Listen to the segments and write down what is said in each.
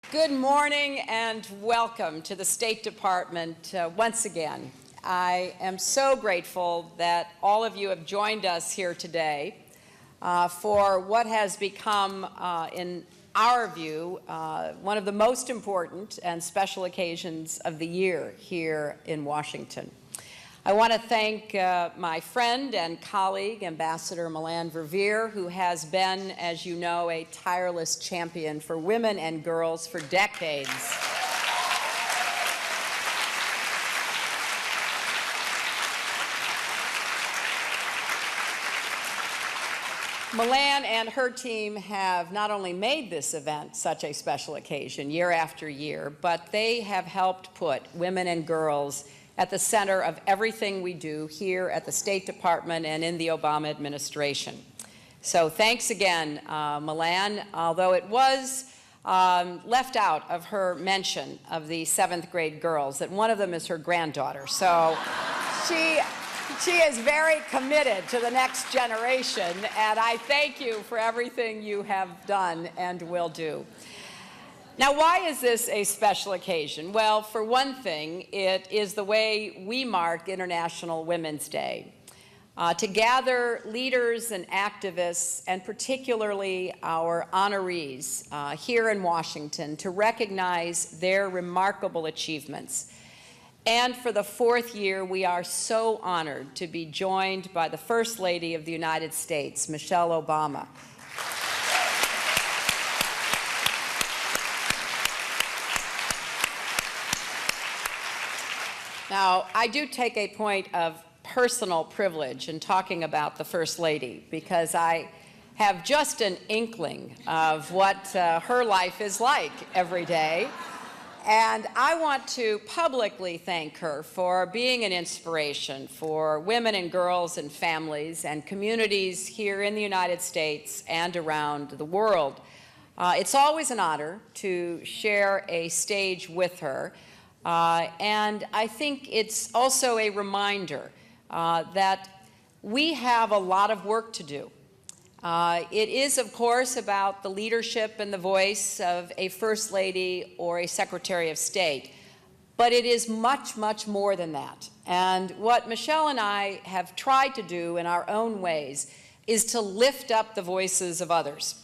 Good morning and welcome to the State Department once again. I am so grateful that all of you have joined us here today for what has become, in our view, one of the most important and special occasions of the year here in Washington. I want to thank my friend and colleague, Ambassador Melanne Verveer, who has been, as you know, a tireless champion for women and girls for decades. Melanne and her team have not only made this event such a special occasion year after year, but they have helped put women and girls at the center of everything we do here at the State Department and in the Obama administration. So thanks again, Melanne, although it was left out of her mention of the 7th grade girls, that one of them is her granddaughter. So she is very committed to the next generation, and I thank you for everything you have done and will do. Now, why is this a special occasion? Well, for one thing, it is the way we mark International Women's Day, to gather leaders and activists, and particularly our honorees here in Washington, to recognize their remarkable achievements. And for the 4th year, we are so honored to be joined by the First Lady of the United States, Michelle Obama. Now, I do take a point of personal privilege in talking about the First Lady, because I have just an inkling of what her life is like every day. And I want to publicly thank her for being an inspiration for women and girls and families and communities here in the United States and around the world. It's always an honor to share a stage with her. And I think it's also a reminder that we have a lot of work to do. It is, of course, about the leadership and the voice of a First Lady or a Secretary of State, but it is much, much more than that. And what Michelle and I have tried to do in our own ways is to lift up the voices of others,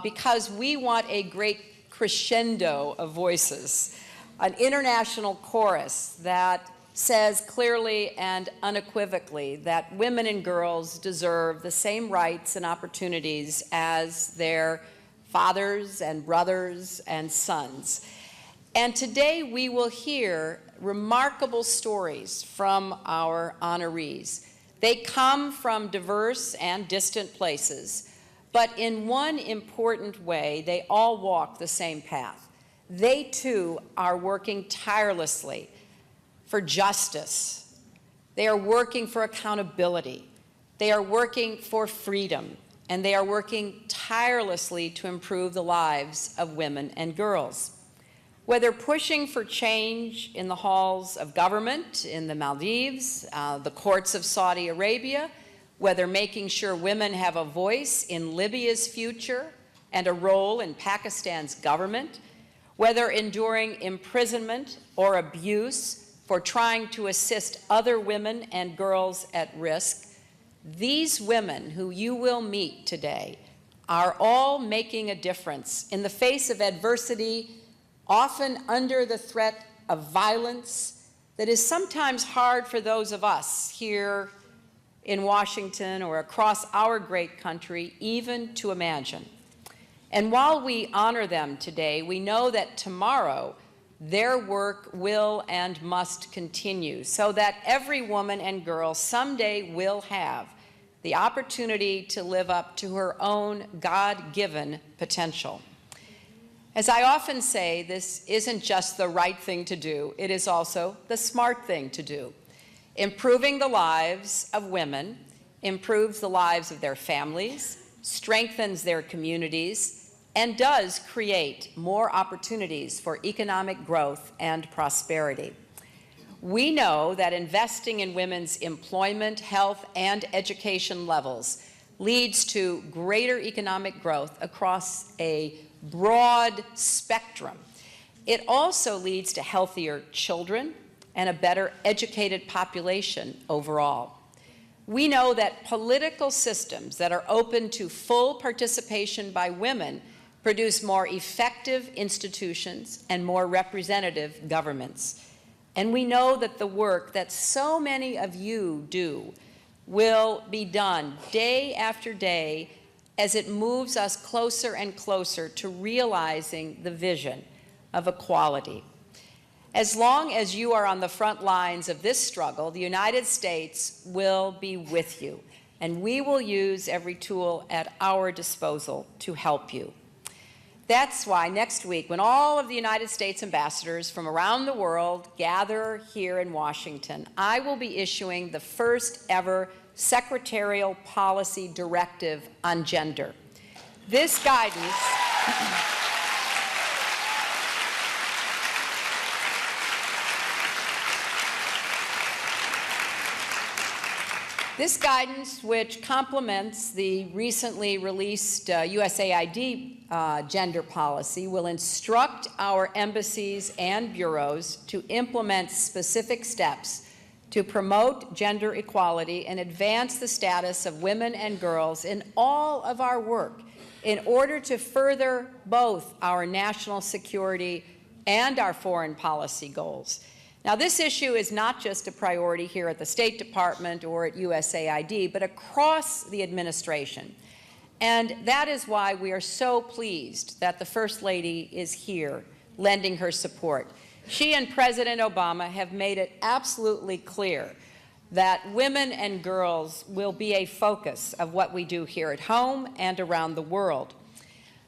because we want a great crescendo of voices. An international chorus that says clearly and unequivocally that women and girls deserve the same rights and opportunities as their fathers and brothers and sons. And today we will hear remarkable stories from our honorees. They come from diverse and distant places, but in one important way, they all walk the same path. They, too, are working tirelessly for justice. They are working for accountability. They are working for freedom. And they are working tirelessly to improve the lives of women and girls. Whether pushing for change in the halls of government in the Maldives, the courts of Saudi Arabia, whether making sure women have a voice in Libya's future and a role in Pakistan's government, whether enduring imprisonment or abuse for trying to assist other women and girls at risk, these women who you will meet today are all making a difference in the face of adversity, often under the threat of violence that is sometimes hard for those of us here in Washington or across our great country even to imagine. And while we honor them today, we know that tomorrow their work will and must continue, so that every woman and girl someday will have the opportunity to live up to her own God-given potential. As I often say, this isn't just the right thing to do, it is also the smart thing to do. Improving the lives of women improves the lives of their families, strengthens their communities, and does create more opportunities for economic growth and prosperity. We know that investing in women's employment, health, and education levels leads to greater economic growth across a broad spectrum. It also leads to healthier children and a better educated population overall. We know that political systems that are open to full participation by women produce more effective institutions and more representative governments. And we know that the work that so many of you do will be done day after day as it moves us closer and closer to realizing the vision of equality. As long as you are on the front lines of this struggle, the United States will be with you, and we will use every tool at our disposal to help you. That's why next week, when all of the United States ambassadors from around the world gather here in Washington, I will be issuing the first ever secretarial policy directive on gender. This guidance This guidance, which complements the recently released USAID gender policy, will instruct our embassies and bureaus to implement specific steps to promote gender equality and advance the status of women and girls in all of our work in order to further both our national security and our foreign policy goals. Now, this issue is not just a priority here at the State Department or at USAID, but across the administration. And that is why we are so pleased that the First Lady is here, lending her support. She and President Obama have made it absolutely clear that women and girls will be a focus of what we do here at home and around the world.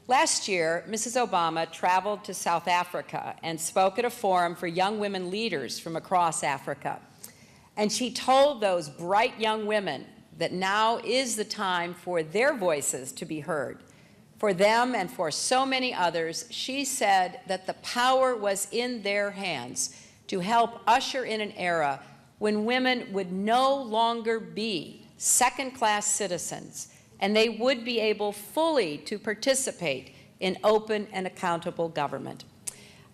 Last year, Mrs. Obama traveled to South Africa and spoke at a forum for young women leaders from across Africa. And she told those bright young women that now is the time for their voices to be heard. For them and for so many others, she said that the power was in their hands to help usher in an era when women would no longer be second-class citizens, and they would be able fully to participate in open and accountable government.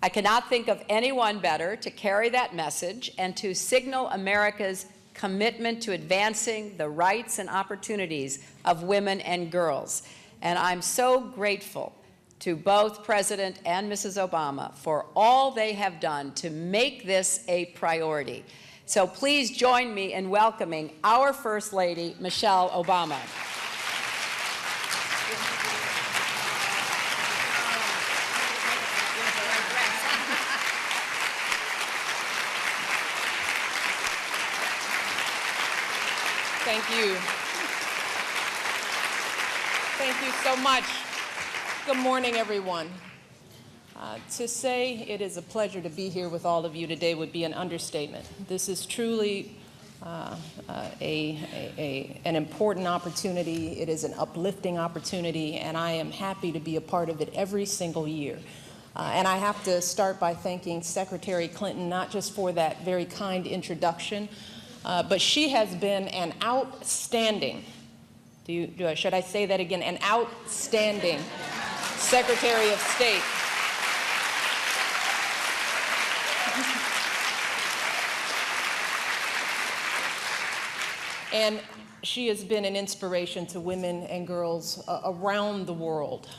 I cannot think of anyone better to carry that message and to signal America's commitment to advancing the rights and opportunities of women and girls. And I'm so grateful to both President and Mrs. Obama for all they have done to make this a priority. So please join me in welcoming our First Lady, Michelle Obama. Thank you. Thank you so much. Good morning, everyone. To say it is a pleasure to be here with all of you today would be an understatement. This is truly an important opportunity. It is an uplifting opportunity, and I am happy to be a part of it every single year. And I have to start by thanking Secretary Clinton, not just for that very kind introduction, but she has been an outstanding, should I say that again, an outstanding Secretary of State. And she has been an inspiration to women and girls around the world.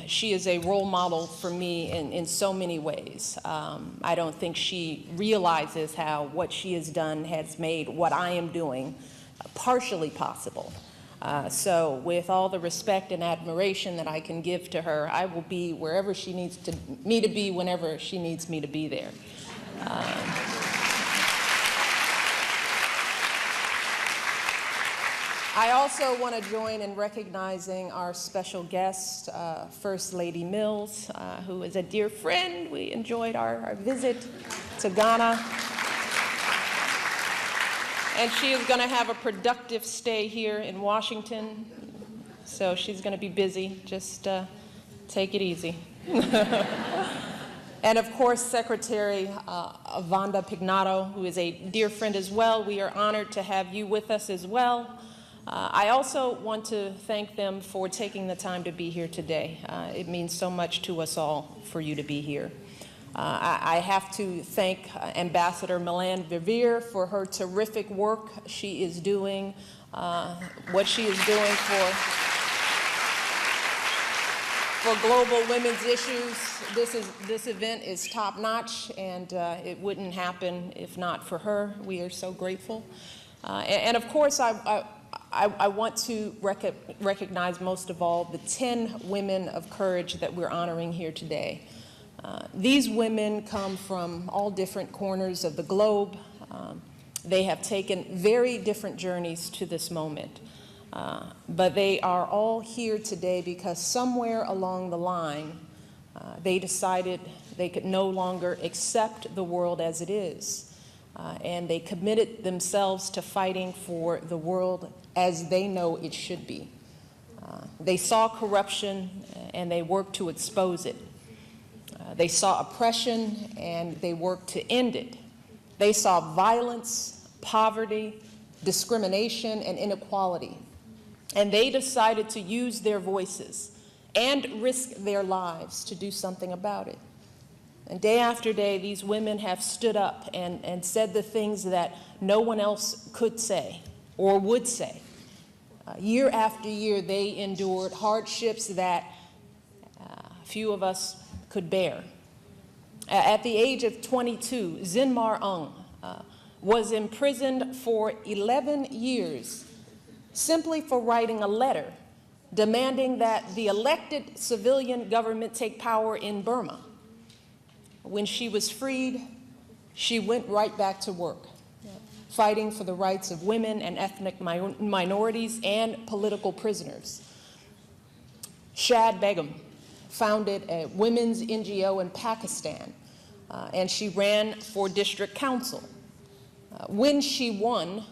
She is a role model for me in so many ways. I don't think she realizes how what she has done has made what I am doing partially possible. So with all the respect and admiration that I can give to her, I will be wherever she needs me to be whenever she needs me to be there. I also want to join in recognizing our special guest, First Lady Mills, who is a dear friend. We enjoyed our visit to Ghana. And she is going to have a productive stay here in Washington. So she's going to be busy. Just take it easy. And of course, Secretary Vanda Pignato, who is a dear friend as well. We are honored to have you with us as well. I also want to thank them for taking the time to be here today. It means so much to us all for you to be here. I have to thank Ambassador Melanne Verveer for her terrific work she is doing, what she is doing for global women's issues. This event is top-notch, and it wouldn't happen if not for her. We are so grateful. And of course, I want to recognize most of all the 10 women of courage that we're honoring here today. These women come from all different corners of the globe. They have taken very different journeys to this moment. But they are all here today because somewhere along the line, they decided they could no longer accept the world as it is. And they committed themselves to fighting for the world as they know it should be. They saw corruption and they worked to expose it. They saw oppression and they worked to end it. They saw violence, poverty, discrimination, and inequality. And they decided to use their voices and risk their lives to do something about it. And day after day, these women have stood up and said the things that no one else could say or would say. Year after year, they endured hardships that few of us could bear. At the age of 22, Zinmar Aung was imprisoned for 11 years simply for writing a letter demanding that the elected civilian government take power in Burma. When she was freed, she went right back to work, fighting for the rights of women and ethnic minorities and political prisoners. Shad Begum founded a women's NGO in Pakistan, and she ran for district council. When she won,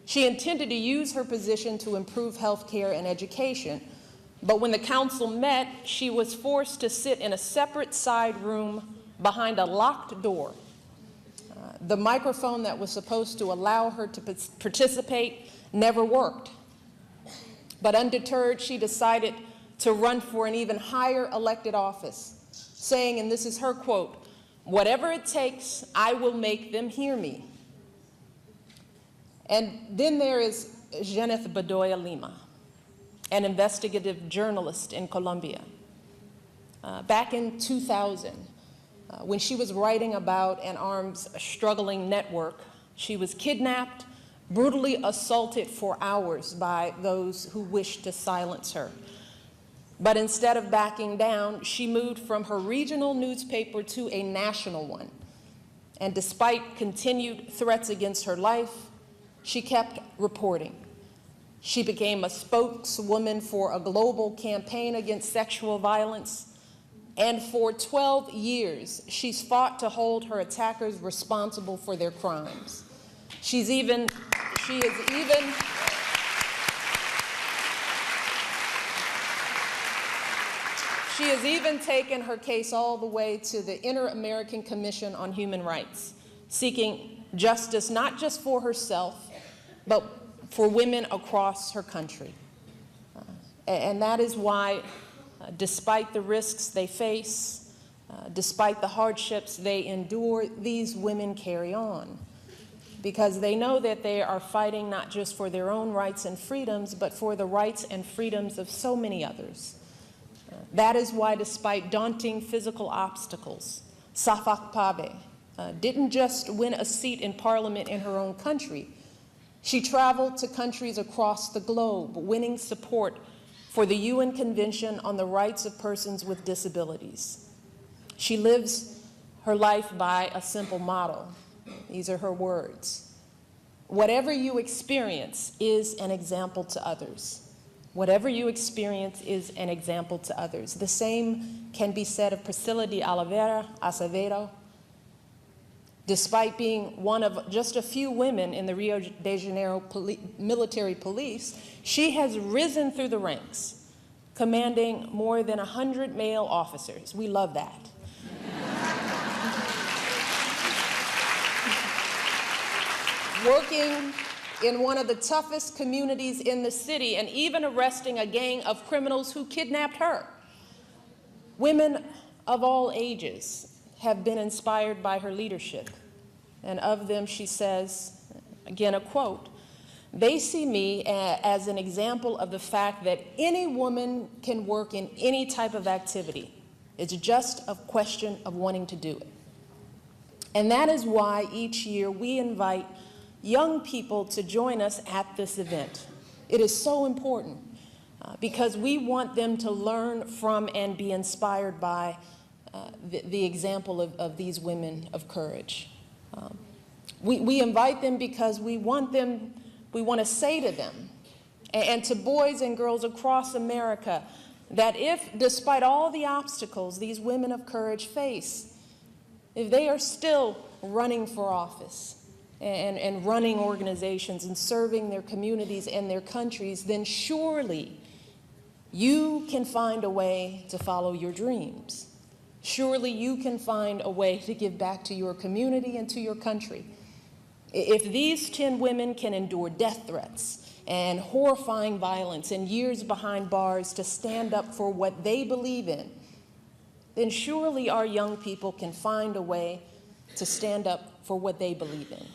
she intended to use her position to improve health care and education, but when the council met, she was forced to sit in a separate side room behind a locked door. The microphone that was supposed to allow her to participate never worked. But undeterred, she decided to run for an even higher elected office, saying, and this is her quote, "Whatever it takes, I will make them hear me." And then there is Jeneth Bedoya Lima, an investigative journalist in Colombia. Back in 2000, when she was writing about an arms struggling network, she was kidnapped, brutally assaulted for hours by those who wished to silence her. But instead of backing down, she moved from her regional newspaper to a national one. And despite continued threats against her life, she kept reporting. She became a spokeswoman for a global campaign against sexual violence. And for 12 years, she's fought to hold her attackers responsible for their crimes. She has even taken her case all the way to the Inter-American Commission on Human Rights, seeking justice not just for herself, but for women across her country. And that is why, despite the risks they face, despite the hardships they endure, these women carry on. Because they know that they are fighting not just for their own rights and freedoms, but for the rights and freedoms of so many others. That is why, despite daunting physical obstacles, Safak Pabe didn't just win a seat in parliament in her own country. She traveled to countries across the globe, winning support for the UN Convention on the Rights of Persons with Disabilities. She lives her life by a simple motto. These are her words. Whatever you experience is an example to others. Whatever you experience is an example to others. The same can be said of Priscilla de Oliveira Acevedo. Despite being one of just a few women in the Rio de Janeiro military police, she has risen through the ranks, commanding more than 100 male officers. We love that. in one of the toughest communities in the city, and even arresting a gang of criminals who kidnapped her. Women of all ages have been inspired by her leadership. And of them, she says, again, a quote, "They see me as an example of the fact that any woman can work in any type of activity. It's just a question of wanting to do it." And that is why each year we invite young people to join us at this event. It is so important because we want them to learn from and be inspired by the example of these women of courage. We invite them because we want to say to them and to boys and girls across America that if, despite all the obstacles these women of courage face, if they are still running for office and running organizations and serving their communities and their countries, then surely you can find a way to follow your dreams. Surely you can find a way to give back to your community and to your country. If these 10 women can endure death threats and horrifying violence and years behind bars to stand up for what they believe in, then surely our young people can find a way to stand up for what they believe in.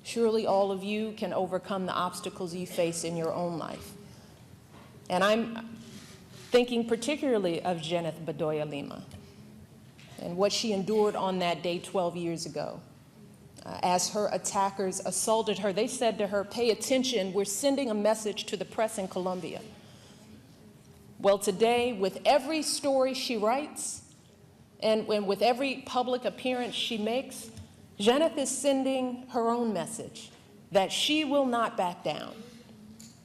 Surely all of you can overcome the obstacles you face in your own life. And I'm thinking particularly of Janeth Bedoya Lima and what she endured on that day 12 years ago. As her attackers assaulted her, they said to her, "Pay attention, we're sending a message to the press in Colombia." Well, today, with every story she writes and with every public appearance she makes, Janeth is sending her own message that she will not back down,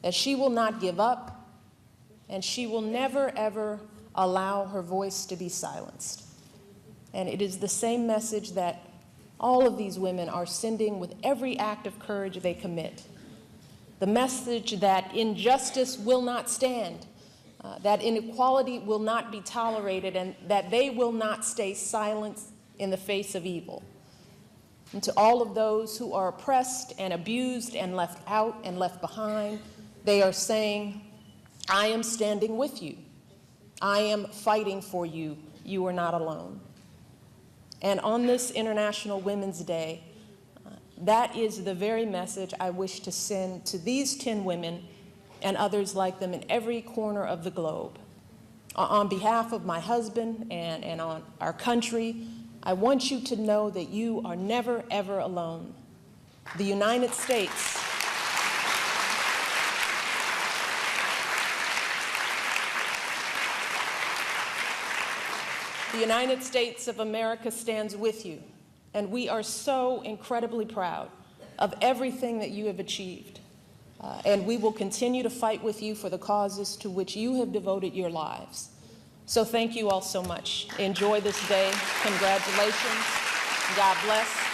that she will not give up, and she will never, ever allow her voice to be silenced. And it is the same message that all of these women are sending with every act of courage they commit. The message that injustice will not stand, that inequality will not be tolerated, and that they will not stay silent in the face of evil. And to all of those who are oppressed and abused and left out and left behind, they are saying, "I am standing with you. I am fighting for you. You are not alone." And on this International Women's Day, that is the very message I wish to send to these 10 women and others like them in every corner of the globe. On behalf of my husband and on our country, I want you to know that you are never, ever alone. The United States The United States of America stands with you, and we are so incredibly proud of everything that you have achieved. And we will continue to fight with you for the causes to which you have devoted your lives. So thank you all so much. Enjoy this day. Congratulations. God bless.